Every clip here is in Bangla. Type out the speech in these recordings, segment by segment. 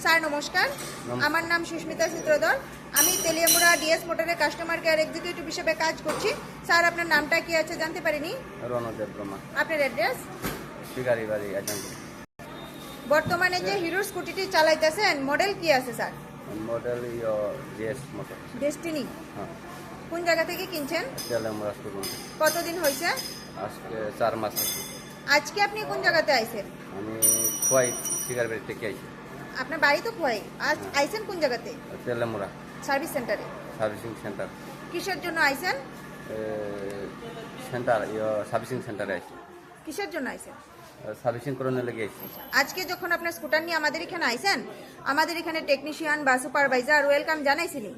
স্যার নমস্কার, আমার নাম সুস্মিতা সূত্রধর। আমি তেলিয়ামুড়া ডিএস মোটরের কাস্টমার কেয়ার এক্সিকিউটিভ হিসেবে কাজ করছি। স্যার আপনার নামটা কি আছে জানতে পারিনি? রণদেব ব্রহ্মা, আপনার অ্যাড্রেস? শিকারি বাড়ি আজমপুর। বর্তমানে যে হিরো স্কুটিটি চালাইতেছেন মডেল কি আছে sir? Model GS motor. Destiny. হ্যাঁ, কোন জায়গা থেকে কিনছেন? তেলেমুড়া স্টুডেন্ট। কতদিন হয়েছে? আজকে 4 মাস আছে। আজকে আপনি কোন জায়গাতে আইছেন? আমি খোয়াই শিকারি বাড়ি থেকে আইছি। আপনার বাড়ি তো খোয়াই, আজ আইছেন কোন জায়গাতে? তেলেমুড়া সার্ভিস সেন্টারে। Servicing centre. কিসের জন্য আইছেন? সেন্টার সার্ভিসিং সেন্টারে আইছি। কিসের জন্য আইছেন? সার্ভিসিং করানো লেগে আইছি। আজকে যখন আপনার স্কুটার নিয়ে আমাদের এখানে আইছেন, আমাদের এখানে টেকনিশিয়ান বা সুপারভাইজার ওয়েলকাম জানাইছিনি?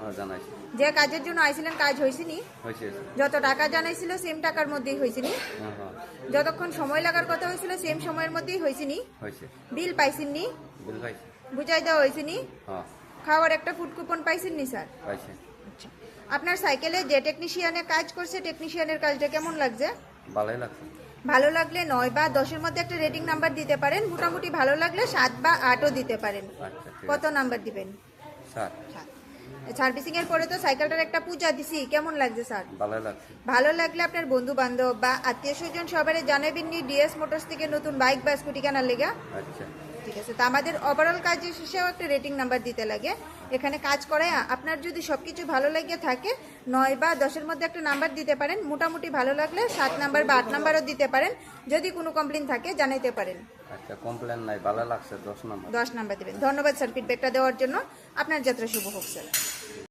হ্যাঁ, জানাইছি। যে কাজের জন্য আইছিলেন কাজ হয়েছিনি? হয়েছে। যত টাকা জানাইছিল সেম টাকার মধ্যেই হয়েছিনি? হ্যাঁ হ্যাঁ, যতক্ষণ সময় লাগার কথা হয়েছিল সেম সময়ের মধ্যেই হয়েছিনি? হয়েছে। বিল পাইছেননি? বিল পাইছি। বুঝাই দেওয়া হয়েছিনি? হ্যাঁ, খাওয়ার একটা ফুড কুপন পাইছেননি স্যার? পাইছে। আচ্ছা, আপনার সাইকেলে যে টেকনিশিয়ানে কাজ করছে টেকনিশিয়ানের কাজটা কেমন লাগছে? ভালোই লাগছে। ভালো লাগলে 9 বা 10-এর মধ্যে একটা রেটিং নাম্বার দিতে পারেন। মোটামুটি ভালো লাগলে 7 বা 8ও দিতে পারেন। আচ্ছা, ঠিক কত আছে। নাম্বার দিবেন? 7। সার্ভিসিং এর পরে তো সাইকেলটার একটা পূজা দিছি, কেমন লাগছে স্যার? ভালোই লাগছে। ভালো লাগলে আপনার বন্ধু বান্ধব বা আত্মীয় স্বজন সবারে জানাবেন নি ডিএস মোটরস থেকে নতুন বাইক বা স্কুটি কেনার লেগা। আচ্ছা, ঠিক আছে, তো আমাদের ওভারঅল কাজ শেষেও একটা রেটিং নাম্বার দিতে লাগে। এখানে কাজ করে আপনার যদি সবকিছু ভালো লাগে থাকে 9 বা 10-এর মধ্যে একটা নাম্বার দিতে পারেন। মোটামুটি ভালো লাগলে 7 নাম্বার বা 8 নাম্বারও দিতে পারেন। যদি কোনো কমপ্লেন থাকে জানাইতে পারেন। আচ্ছা, কমপ্লেন নাই, ভালো লাগছে। 10 নম্বর। 10 নাম্বার দেবেন। ধন্যবাদ স্যার ফিডব্যাকটা দেওয়ার জন্য। আপনার যাত্রা শুভ হোক স্যার।